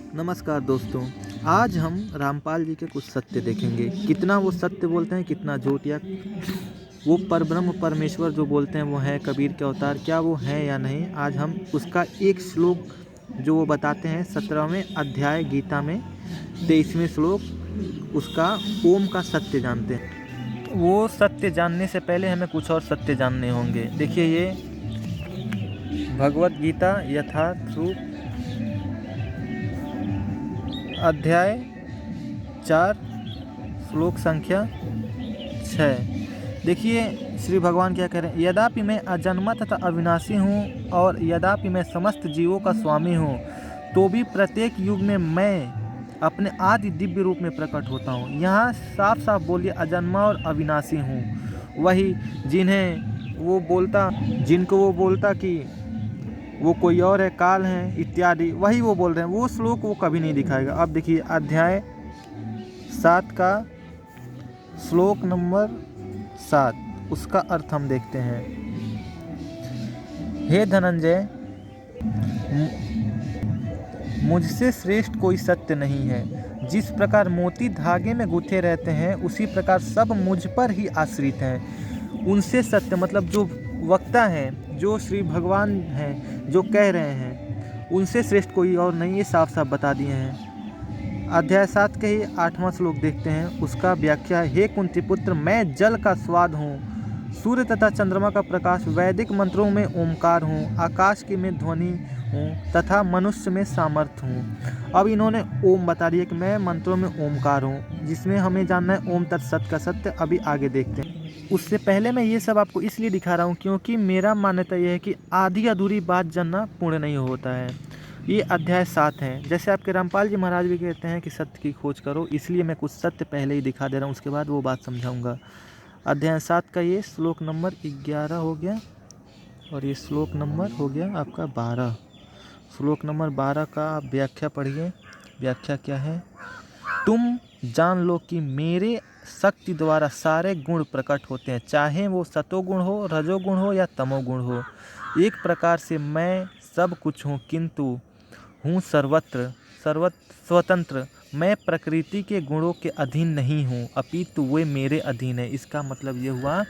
नमस्कार दोस्तों। आज हम रामपाल जी के कुछ सत्य देखेंगे। कितना वो सत्य बोलते हैं, कितना झूठ, या वो परब्रह्म परमेश्वर जो बोलते हैं वो है कबीर के अवतार, क्या वो हैं या नहीं। आज हम उसका एक श्लोक जो वो बताते हैं 17वें अध्याय गीता में 23वें श्लोक, उसका ओम का सत्य जानते हैं। वो सत्य जानने से पहले हमें कुछ और सत्य जानने होंगे। देखिए, ये भगवत गीता यथार्थ रूप अध्याय 4 श्लोक संख्या 6। देखिए श्री भगवान क्या कह रहे हैं। यद्यपि मैं अजन्मा तथा अविनाशी हूँ और यद्यपि मैं समस्त जीवों का स्वामी हूँ, तो भी प्रत्येक युग में मैं अपने आदि दिव्य रूप में प्रकट होता हूँ। यहाँ साफ साफ बोलिए अजन्मा और अविनाशी हूँ। वही जिनको वो बोलता कि वो कोई और है, काल है इत्यादि, वही वो बोल रहे हैं। वो श्लोक वो कभी नहीं दिखाएगा। अब देखिए अध्याय 7 का श्लोक नंबर 7, उसका अर्थ हम देखते हैं। हे धनंजय, मुझसे श्रेष्ठ कोई सत्य नहीं है। जिस प्रकार मोती धागे में गुथे रहते हैं, उसी प्रकार सब मुझ पर ही आश्रित हैं। उनसे सत्य मतलब जो वक्ता है, जो श्री भगवान हैं, जो कह रहे हैं, उनसे श्रेष्ठ कोई और नहीं, ये साफ साफ बता दिए हैं। अध्याय 7 के ही 8वां श्लोक देखते हैं, उसका व्याख्या। हे कुंती पुत्र, मैं जल का स्वाद हूँ, सूर्य तथा चंद्रमा का प्रकाश, वैदिक मंत्रों में ओमकार हूँ, आकाश की में ध्वनि हूँ तथा मनुष्य में सामर्थ्य हूँ। अब इन्होंने ओम बता दिया कि मैं मंत्रों में ओमकार हूँ, जिसमें हमें जानना है ओम तत्सत का सत्य। अभी आगे देखते हैं। उससे पहले मैं ये सब आपको इसलिए दिखा रहा हूँ क्योंकि मेरा मान्यता यह है कि आधी अधूरी बात जानना पुण्य नहीं होता है। ये अध्याय 7 है। जैसे आपके रामपाल जी महाराज भी कहते हैं कि सत्य की खोज करो, इसलिए मैं कुछ सत्य पहले ही दिखा दे रहा हूँ, उसके बाद वो बात समझाऊंगा। अध्याय 7 का ये श्लोक नंबर 11 हो गया और ये श्लोक नंबर हो गया आपका 12। श्लोक नंबर 12 का आप व्याख्या पढ़िए। व्याख्या क्या है। तुम जान लो कि मेरे शक्ति द्वारा सारे गुण प्रकट होते हैं, चाहे वो सतोगुण हो, रजोगुण हो या तमोगुण हो। एक प्रकार से मैं सब कुछ हूँ, किंतु हूँ सर्वत्र स्वतंत्र। मैं प्रकृति के गुणों के अधीन नहीं हूँ, अपितु वे मेरे अधीन है। इसका मतलब ये हुआ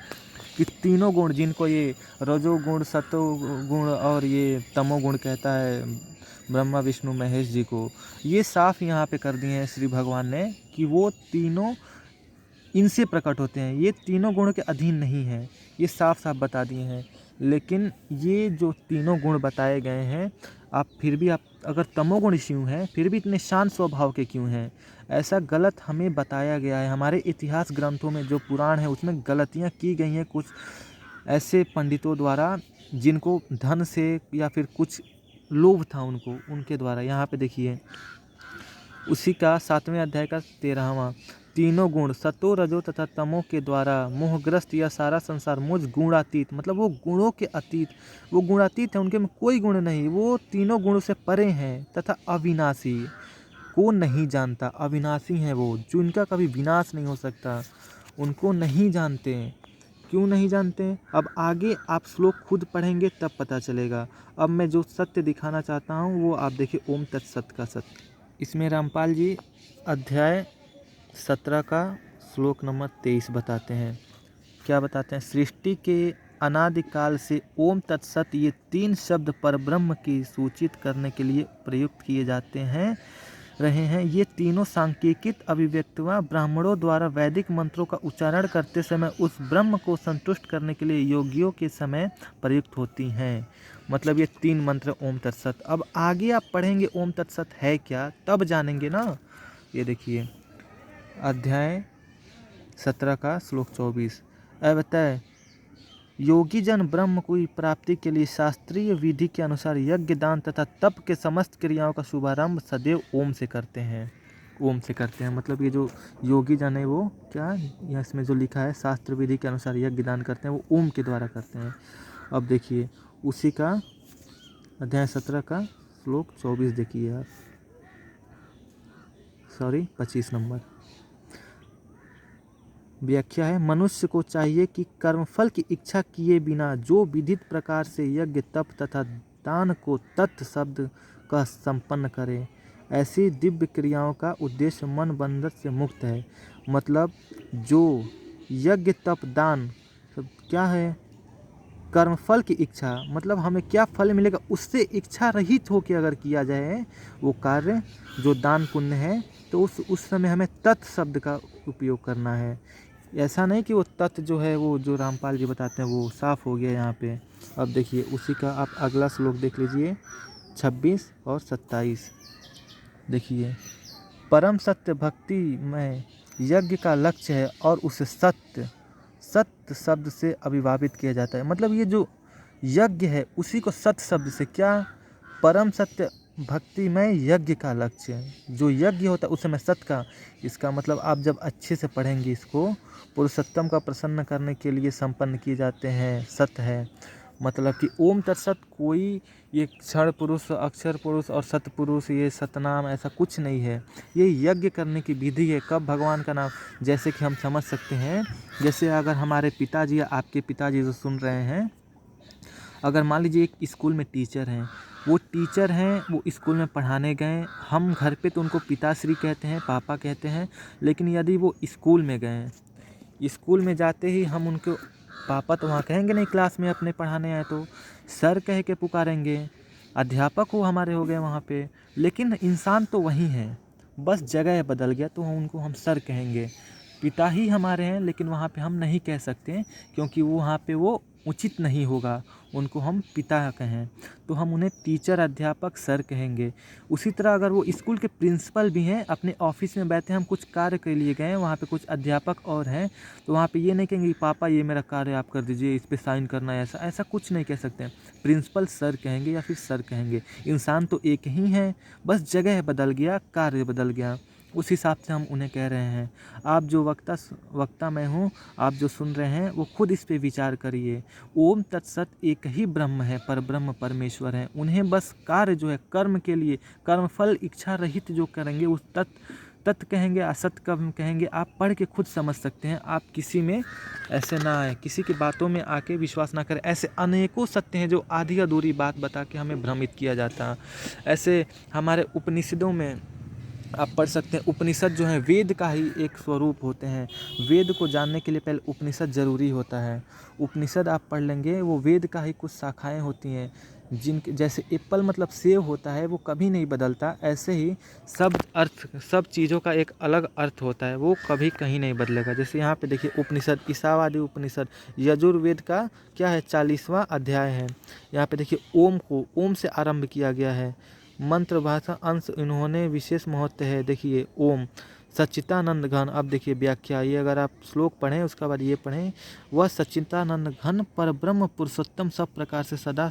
कि तीनों गुण, जिनको ये रजोगुण, सतोगुण और ये तमोगुण कहता है ब्रह्मा विष्णु महेश जी को, ये साफ यहाँ पे कर दिए हैं श्री भगवान ने कि वो तीनों इनसे प्रकट होते हैं, ये तीनों गुण के अधीन नहीं हैं। ये साफ साफ बता दिए हैं। लेकिन ये जो तीनों गुण बताए गए हैं, आप फिर भी आप अगर तमोगुण क्यों हैं, फिर भी इतने शांत स्वभाव के क्यों हैं, ऐसा गलत हमें बताया गया है। हमारे इतिहास ग्रंथों में जो पुराण है उसमें गलतियाँ की गई हैं कुछ ऐसे पंडितों द्वारा जिनको धन से या फिर कुछ लोभ था उनको, उनके द्वारा। यहाँ पे देखिए उसी का 7वें अध्याय का 13वां। तीनों गुण सतो रजो तथा तमो के द्वारा मोहग्रस्त यह सारा संसार मुझ गुणातीत, मतलब वो गुणों के अतीत, वो गुणातीत है, उनके में कोई गुण नहीं, वो तीनों गुणों से परे हैं, तथा अविनाशी, को नहीं जानता। अविनाशी हैं वो, जो इनका कभी विनाश नहीं हो सकता, उनको नहीं जानते। क्यों नहीं जानते? अब आगे आप श्लोक खुद पढ़ेंगे तब पता चलेगा। अब मैं जो सत्य दिखाना चाहता हूँ वो आप देखिए, ओम तत्सत का सत्य। इसमें रामपाल जी अध्याय 17 का श्लोक नंबर 23 बताते हैं। क्या बताते हैं। सृष्टि के अनादिकाल से ओम तत्सत ये 3 शब्द परब्रह्म की सूचित करने के लिए प्रयुक्त किए जाते हैं रहे हैं। ये तीनों सांकेतिक अभिव्यक्तियाँ ब्राह्मणों द्वारा वैदिक मंत्रों का उच्चारण करते समय उस ब्रह्म को संतुष्ट करने के लिए योगियों के समय प्रयुक्त होती हैं। मतलब ये 3 मंत्र ओम तत्सत। अब आगे आप पढ़ेंगे ओम तत्सत है क्या, तब जानेंगे ना। ये देखिए अध्याय 17 का श्लोक 24। अतः योगी जन ब्रह्म की प्राप्ति के लिए शास्त्रीय विधि के अनुसार यज्ञ, दान तथा तप के समस्त क्रियाओं का शुभारंभ सदैव ओम से करते हैं। ओम से करते हैं मतलब ये जो योगी जन है वो क्या, यहाँ इसमें जो लिखा है शास्त्र विधि के अनुसार यज्ञ दान करते हैं, वो ओम के द्वारा करते हैं। अब देखिए उसी का अध्याय 17 का श्लोक 24 देखिए आप, 25 नंबर। व्याख्या है। मनुष्य को चाहिए कि कर्मफल की इच्छा किए बिना जो विधित प्रकार से यज्ञ, तप तथा दान को तत् शब्द का संपन्न करे, ऐसी दिव्य क्रियाओं का उद्देश्य मन बंधन से मुक्त है। मतलब जो यज्ञ तप दान सब क्या है, कर्मफल की इच्छा, मतलब हमें क्या फल मिलेगा उससे इच्छा रहित होकर अगर किया जाए वो कार्य जो दान पुण्य है, तो उस समय हमें तत् शब्द का उपयोग करना है। ऐसा नहीं कि वो तत् जो है वो जो रामपाल जी बताते हैं वो साफ हो गया यहाँ पे। अब देखिए उसी का आप अगला श्लोक देख लीजिए 26 और 27। देखिए परम सत्य भक्ति में यज्ञ का लक्ष्य है और उसे सत्य सत्य शब्द से अभिभावित किया जाता है। मतलब ये जो यज्ञ है उसी को सत्य शब्द से क्या, परम सत्य भक्ति में यज्ञ का लक्ष्य है। जो यज्ञ होता है उस समय सत्य का, इसका मतलब आप जब अच्छे से पढ़ेंगे इसको, पुरुषोत्तम का प्रसन्न करने के लिए संपन्न किए जाते हैं सत्य है। मतलब कि ओम तत्सत कोई ये क्षण पुरुष अक्षर पुरुष और सत पुरुष ये सतनाम ऐसा कुछ नहीं है। ये यज्ञ करने की विधि है। कब भगवान का नाम, जैसे कि हम समझ सकते हैं, जैसे अगर हमारे पिताजी या आपके पिताजी जो सुन रहे हैं, अगर मान लीजिए एक स्कूल में टीचर हैं, वो टीचर हैं, वो स्कूल में पढ़ाने गए, हम घर पे तो उनको पिताश्री कहते हैं, पापा कहते हैं, लेकिन यदि वो स्कूल में गए, स्कूल में जाते ही हम उनको पापा तो वहाँ कहेंगे नहीं, क्लास में अपने पढ़ाने आए तो सर कह के पुकारेंगे, अध्यापक हो हमारे हो गए वहाँ पे, लेकिन इंसान तो वही है, बस जगह बदल गया तो हम सर कहेंगे। पिता ही हमारे हैं लेकिन वहाँ पे हम नहीं कह सकते क्योंकि वो वहाँ पे वो उचित नहीं होगा, उनको हम पिता कहें, तो हम उन्हें टीचर अध्यापक सर कहेंगे। उसी तरह अगर वो स्कूल के प्रिंसिपल भी हैं, अपने ऑफिस में बैठे हम कुछ कार्य के लिए गए, वहाँ पे कुछ अध्यापक और हैं, तो वहाँ पे ये नहीं कहेंगे पापा ये मेरा कार्य आप कर दीजिए, इस पे साइन करना है, ऐसा ऐसा कुछ नहीं कह सकते। प्रिंसिपल सर कहेंगे या फिर सर कहेंगे। इंसान तो एक ही है, बस जगह बदल गया, कार्य बदल गया, उस हिसाब से हम उन्हें कह रहे हैं। आप जो वक्ता मैं हूँ, आप जो सुन रहे हैं वो खुद इस पे विचार करिए। ओम तत्सत एक ही ब्रह्म है, पर ब्रह्म परमेश्वर है। उन्हें बस कार्य जो है कर्म के लिए, कर्मफल इच्छा रहित जो करेंगे उस तत् कहेंगे, असत कब कहेंगे, आप पढ़ के खुद समझ सकते हैं। आप किसी में ऐसे ना आए, किसी की बातों में आके विश्वास ना करें। ऐसे अनेकों सत्य हैं जो आधी अधूरी बात बता के हमें भ्रमित किया जाता है। ऐसे हमारे उपनिषदों में आप पढ़ सकते हैं, उपनिषद जो है वेद का ही एक स्वरूप होते हैं। वेद को जानने के लिए पहले उपनिषद जरूरी होता है। उपनिषद आप पढ़ लेंगे, वो वेद का ही कुछ शाखाएं होती हैं, जिनके जैसे एप्पल मतलब सेव होता है वो कभी नहीं बदलता, ऐसे ही सब अर्थ सब चीज़ों का एक अलग अर्थ होता है, वो कभी कहीं नहीं बदलेगा। जैसे यहाँ पे देखिए उपनिषद ईसावादी उपनिषद यजुर्वेद का क्या है 40वां अध्याय है। यहाँ पे देखिए ओम को ओम से आरंभ किया गया है। मंत्र भाषा अंश इन्होंने विशेष महत्व है। देखिए ओम सच्चिदानंद घन, अब देखिए व्याख्या, ये अगर आप श्लोक पढ़ें उसके बाद ये पढ़ें, वह सच्चिदानंद घन पर ब्रह्म पुरुषोत्तम सब प्रकार से सदा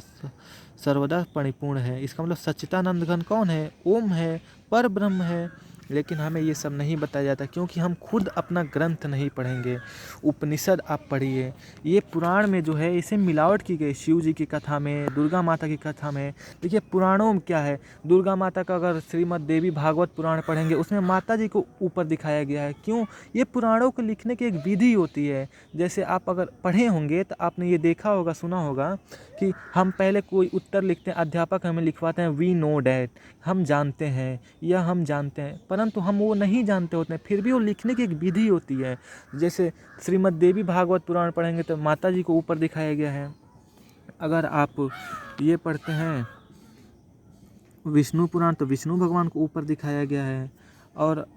सर्वदा परिपूर्ण है। इसका मतलब सच्चिदानंद घन कौन है, ओम है, पर ब्रह्म है। लेकिन हमें ये सब नहीं बताया जाता क्योंकि हम खुद अपना ग्रंथ नहीं पढ़ेंगे। उपनिषद आप पढ़िए, ये पुराण में जो है इसे मिलावट की गई, शिव जी की कथा में, दुर्गा माता की कथा में। देखिए पुराणों में क्या है, दुर्गा माता का अगर श्रीमद् देवी भागवत पुराण पढ़ेंगे उसमें माता जी को ऊपर दिखाया गया है। क्यों, ये पुराणों को लिखने की एक विधि होती है। जैसे आप अगर पढ़े होंगे तो आपने ये देखा होगा, सुना होगा कि हम पहले कोई उत्तर लिखते हैं, अध्यापक हमें लिखवाते हैं वी नो डैट, हम जानते हैं या हम जानते हैं, परंतु हम वो नहीं जानते होते हैं, फिर भी वो लिखने की एक विधि होती है। जैसे श्रीमद् देवी भागवत पुराण पढ़ेंगे तो माता जी को ऊपर दिखाया गया है। अगर आप ये पढ़ते हैं विष्णु पुराण तो विष्णु भगवान को ऊपर दिखाया गया है। और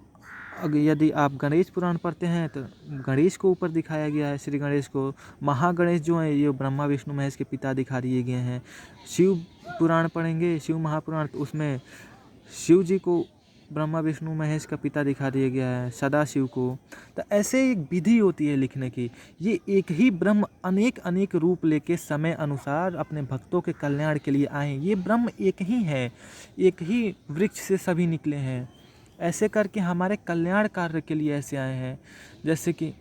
यदि आप गणेश पुराण पढ़ते हैं तो गणेश को ऊपर दिखाया गया है, श्री गणेश को। महागणेश जो है ये ब्रह्मा विष्णु महेश के पिता दिखा दिए गए हैं। शिव पुराण पढ़ेंगे, शिव महापुराण, तो उसमें शिव जी को ब्रह्मा विष्णु महेश का पिता दिखा दिया गया है, सदा शिव को। तो ऐसे एक विधि होती है लिखने की। ये एक ही ब्रह्म अनेक अनेक रूप लेके समय अनुसार अपने भक्तों के कल्याण के लिए आए। ये ब्रह्म एक ही है, एक ही वृक्ष से सभी निकले हैं। ऐसे करके हमारे कल्याण कार्य के लिए ऐसे आए हैं। जैसे कि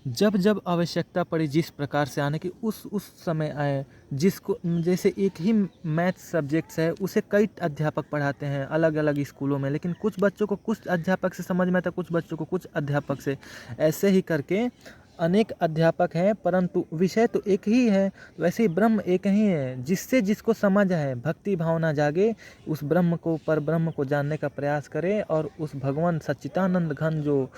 जब जब आवश्यकता पड़ी जिस प्रकार से आने की उस समय आए। जिसको जैसे एक ही मैथ सब्जेक्ट्स है उसे कई अध्यापक पढ़ाते हैं अलग अलग स्कूलों में, लेकिन कुछ बच्चों को कुछ अध्यापक से समझ में आता है, कुछ बच्चों को कुछ अध्यापक से। ऐसे ही करके अनेक अध्यापक हैं परंतु विषय तो एक ही है। वैसे ही ब्रह्म एक ही है। जिससे जिसको समझ है, भक्ति भावना जागे, उस ब्रह्म को, पर ब्रह्म को जानने का प्रयास करे और उस भगवान सच्चिदानंद घन जो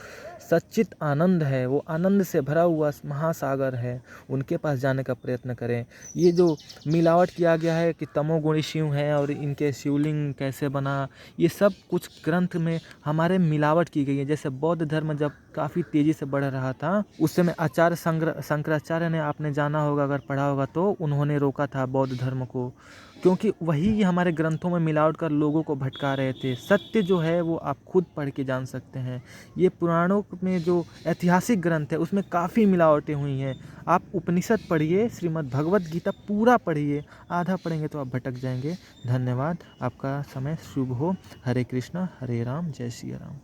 सच्चित आनंद है, वो आनंद से भरा हुआ महासागर है, उनके पास जाने का प्रयत्न करें। ये जो मिलावट किया गया है कि तमोगुणी शिव हैं और इनके शिवलिंग कैसे बना, ये सब कुछ ग्रंथ में हमारे मिलावट की गई है। जैसे बौद्ध धर्म जब काफ़ी तेज़ी से बढ़ रहा था, उस समय आचार्य शंकराचार्य ने, आपने जाना होगा अगर पढ़ा होगा तो, उन्होंने रोका था बौद्ध धर्म को, क्योंकि वही हमारे ग्रंथों में मिलावट कर लोगों को भटका रहे थे। सत्य जो है वो आप खुद पढ़ के जान सकते हैं। ये पुराणों में जो ऐतिहासिक ग्रंथ है उसमें काफ़ी मिलावटें हुई हैं। आप उपनिषद पढ़िए, श्रीमद् भगवत गीता पूरा पढ़िए, आधा पढ़ेंगे तो आप भटक जाएंगे। धन्यवाद, आपका समय शुभ हो। हरे कृष्णा हरे राम, जय श्री राम।